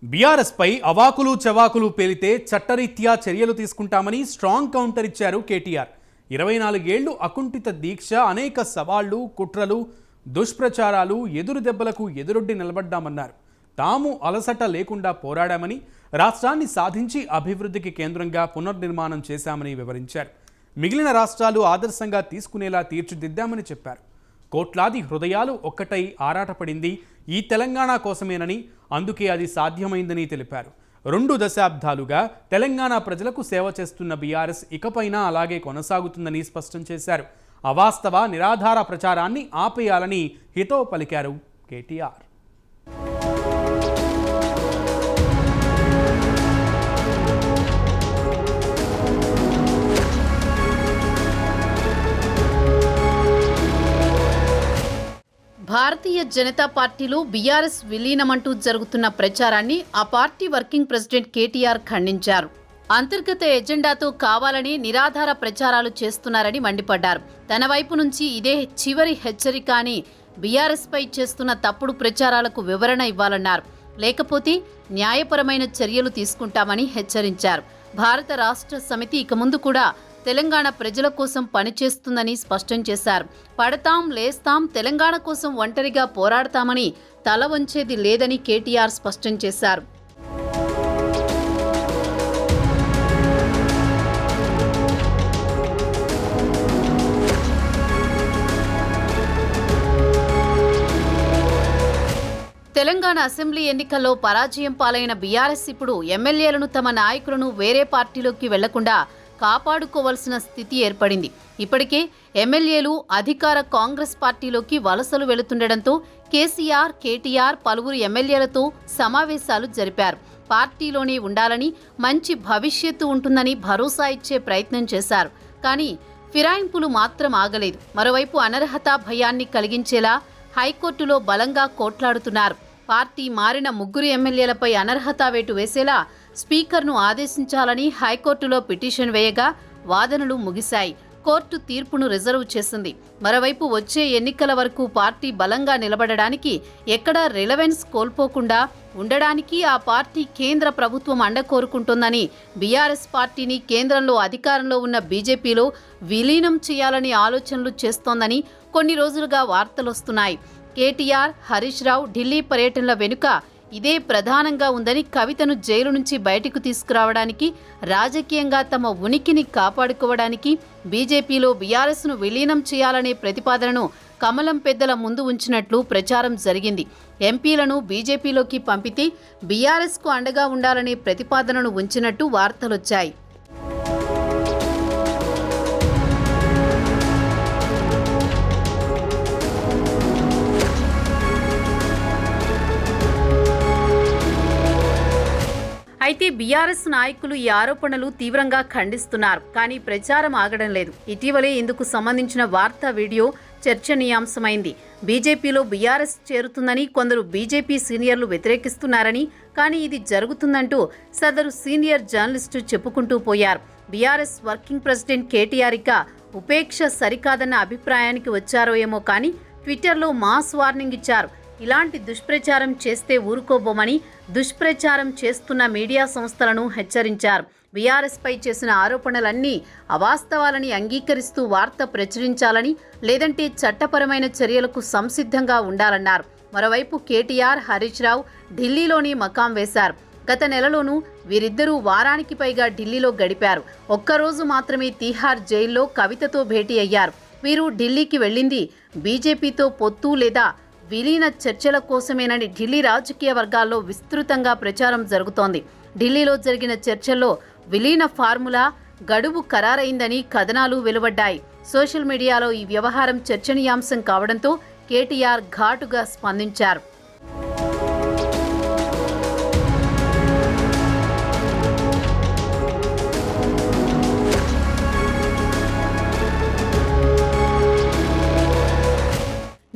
బీఆర్ఎస్పై అవాకులు చవాకులు పేలితే చట్టరీత్యా చర్యలు తీసుకుంటామని స్ట్రాంగ్ కౌంటర్ ఇచ్చారు కేటీఆర్. 24 ఏళ్లు అకుంఠిత దీక్ష, అనేక సవాళ్లు, కుట్రలు, దుష్ప్రచారాలు, ఎదురు దెబ్బలకు ఎదురొడ్డి నిలబడ్డామన్నారు. తాము అలసట లేకుండా పోరాడామని, రాష్ట్రాన్ని సాధించి అభివృద్ధికి కేంద్రంగా పునర్నిర్మాణం చేశామని వివరించారు. మిగిలిన రాష్ట్రాలు ఆదర్శంగా తీసుకునేలా తీర్చిదిద్దామని చెప్పారు. కోట్లాది హృదయాలు ఒక్కటై ఆరాటపడింది ఈ తెలంగాణ కోసమేనని, అందుకే అది సాధ్యమైందని తెలిపారు. 2 దశాబ్దాలుగా తెలంగాణ ప్రజలకు సేవ చేస్తున్న బీఆర్ఎస్ ఇకపైనా అలాగే కొనసాగుతుందని స్పష్టం చేశారు. అవాస్తవ, నిరాధార ప్రచారాన్ని ఆపేయాలని హితవు పలికారు కేటీఆర్. భారతీయ జనతా పార్టీలో బీఆర్ఎస్ విలీనమంటూ జరుగుతున్న ప్రచారాన్ని ఆ పార్టీ వర్కింగ్ ప్రెసిడెంట్ కేటీఆర్ ఖండించారు. అంతర్గత ఎజెండాతో కావాలని నిరాధార ప్రచారాలు చేస్తున్నారని మండిపడ్డారు. తన వైపు నుంచి ఇదే చివరి హెచ్చరిక అని, బీఆర్ఎస్ పై చేస్తున్న తప్పుడు ప్రచారాలకు వివరణ ఇవ్వాలన్నారు. లేకపోతే న్యాయపరమైన చర్యలు తీసుకుంటామని హెచ్చరించారు. భారత రాష్ట్ర సమితి ఇక ముందు కూడా తెలంగాణ ప్రజల కోసం పనిచేస్తుందని స్పష్టం చేశారు. పడతాం, లేస్తాం, తెలంగాణ కోసం ఒంటరిగా పోరాడతామని తల వంచేది లేదని కేటీఆర్ స్పష్టం చేశారు. తెలంగాణ అసెంబ్లీ ఎన్నికల్లో పరాజయం పాలైన బీఆర్ఎస్ ఇప్పుడు ఎమ్మెల్యేలను, తమ నాయకులను వేరే పార్టీలోకి వెళ్లకుండా కాపాడుకోవాల్సిన స్థితి ఏర్పడింది. ఇప్పటికే ఎమ్మెల్యేలు అధికార కాంగ్రెస్ పార్టీలోకి వలసలు వెళుతుండటంతో కేసీఆర్, కేటీఆర్ పలువురు ఎమ్మెల్యేలతో సమావేశాలు జరిపారు. పార్టీలోనే ఉండాలని, మంచి భవిష్యత్తు ఉంటుందని భరోసా ఇచ్చే ప్రయత్నం చేశారు. కానీ ఫిరాయింపులు మాత్రం ఆగలేదు. మరోవైపు అనర్హత భయాన్ని కలిగించేలా హైకోర్టులో బలంగా కోట్లాడుతున్నారు. పార్టీ మారిన 3 ఎమ్మెల్యేలపై అనర్హత వేటు వేసేలా స్పీకర్ను ఆదేశించాలని హైకోర్టులో పిటిషన్ వేయగా వాదనలు ముగిశాయి. కోర్టు తీర్పును రిజర్వ్ చేసింది. మరోవైపు వచ్చే ఎన్నికల వరకు పార్టీ బలంగా నిలబడడానికి, ఎక్కడా రిలవెన్స్ కోల్పోకుండా ఉండడానికి ఆ పార్టీ కేంద్ర ప్రభుత్వం అండ కోరుకుంటోందని, బీఆర్ఎస్ పార్టీని కేంద్రంలో అధికారంలో ఉన్న బీజేపీలో విలీనం చేయాలని ఆలోచనలు చేస్తోందని కొన్ని రోజులుగా వార్తలొస్తున్నాయి. కేటీఆర్, హరీష్ రావు ఢిల్లీ పర్యటనల వెనుక ఇదే ప్రధానంగా ఉందని, కవితను జైలు నుంచి బయటకు తీసుకురావడానికి, రాజకీయంగా తమ ఉనికిని కాపాడుకోవడానికి బీజేపీలో బీఆర్ఎస్ను విలీనం చేయాలనే ప్రతిపాదనను కమలం పెద్దల ముందు ఉంచినట్లు ప్రచారం జరిగింది. ఎంపీలను బీజేపీలోకి పంపితే బీఆర్ఎస్కు అండగా ఉండాలనే ప్రతిపాదనను ఉంచినట్టు వార్తలొచ్చాయి. అయితే బీఆర్ఎస్ నాయకులు ఈ ఆరోపణలు తీవ్రంగా ఖండిస్తున్నారు. కానీ ప్రచారం ఆగడం లేదు. ఇటీవలే ఇందుకు సంబంధించిన వార్తా వీడియో చర్చనీయాంశమైంది. బీజేపీలో బీఆర్ఎస్ చేరుతుందని కొందరు బీజేపీ సీనియర్లు వ్యతిరేకిస్తున్నారని, కానీ ఇది జరుగుతుందంటూ సదరు సీనియర్ జర్నలిస్టు చెప్పుకుంటూ పోయారు. బీఆర్ఎస్ వర్కింగ్ ప్రెసిడెంట్ కేటీఆర్ ఇక ఉపేక్ష సరికాదన్న అభిప్రాయానికి వచ్చారో ఏమో, కానీ ట్విట్టర్లో మాస్ వార్నింగ్ ఇచ్చారు. ఇలాంటి దుష్ప్రచారం చేస్తే ఊరుకోబోమని దుష్ప్రచారం చేస్తున్న మీడియా సంస్థలను హెచ్చరించారు. బీఆర్ఎస్పై చేసిన ఆరోపణలన్నీ అవాస్తవాలని అంగీకరిస్తూ వార్త ప్రచురించాలని, లేదంటే చట్టపరమైన చర్యలకు సంసిద్ధంగా ఉండాలన్నారు. మరోవైపు కేటీఆర్, హరీష్ రావు ఢిల్లీలోని మకాం వేశారు. గత నెలలోనూ వీరిద్దరూ వారానికి పైగా ఢిల్లీలో గడిపారు. ఒక్కరోజు మాత్రమే తీహార్ జైల్లో కవితతో భేటీ అయ్యారు. వీరు ఢిల్లీకి వెళ్ళింది బీజేపీతో పొత్తు లేదా విలీన చర్చల కోసమేనని ఢిల్లీ రాజకీయ వర్గాల్లో విస్తృతంగా ప్రచారం జరుగుతోంది. ఢిల్లీలో జరిగిన చర్చల్లో విలీన ఫార్ములా గడువు ఖరారైందని కథనాలు వెలువడ్డాయి. సోషల్ మీడియాలో ఈ వ్యవహారం చర్చనీయాంశం కావడంతో కేటీఆర్ ఘాటుగా స్పందించారు.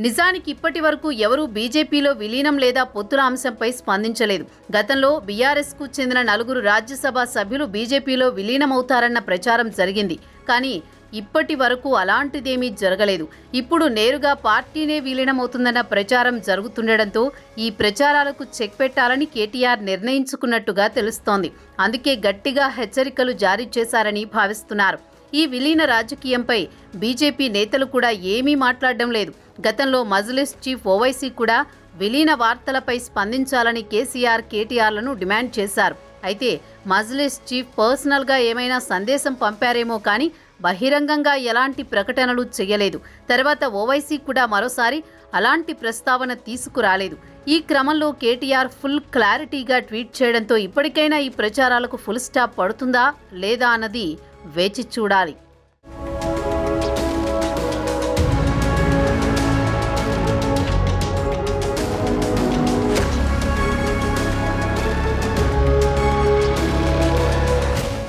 నిజానికి ఇప్పటి వరకు ఎవరూ బీజేపీలో విలీనం లేదా పొత్తుల అంశంపై స్పందించలేదు. గతంలో బీఆర్ఎస్కు చెందిన 4 రాజ్యసభ సభ్యులు బీజేపీలో విలీనమవుతారన్న ప్రచారం జరిగింది. కానీ ఇప్పటి వరకు అలాంటిదేమీ జరగలేదు. ఇప్పుడు నేరుగా పార్టీనే విలీనమవుతుందన్న ప్రచారం జరుగుతుండటంతో ఈ ప్రచారాలకు చెక్ పెట్టాలని కేటీఆర్ నిర్ణయించుకున్నట్టుగా తెలుస్తోంది. అందుకే గట్టిగా హెచ్చరికలు జారీ చేశారని భావిస్తున్నారు. ఈ విలీన రాజకీయంపై బీజేపీ నేతలు కూడా ఏమీ మాట్లాడడం లేదు. గతంలో మజ్లిస్ చీఫ్ ఓవైసీ కూడా విలీన వార్తలపై స్పందించాలని కేసీఆర్, కేటీఆర్లను డిమాండ్ చేశారు. అయితే మజ్లిస్ చీఫ్ పర్సనల్గా ఏమైనా సందేశం పంపారేమో కానీ బహిరంగంగా ఎలాంటి ప్రకటనలు చేయలేదు. తర్వాత ఓవైసీ కూడా మరోసారి అలాంటి ప్రస్తావన తీసుకురాలేదు. ఈ క్రమంలో కేటీఆర్ ఫుల్ క్లారిటీగా ట్వీట్ చేయడంతో ఇప్పటికైనా ఈ ప్రచారాలకు ఫుల్ స్టాప్ పడుతుందా లేదా అన్నది వేచి చూడాలి.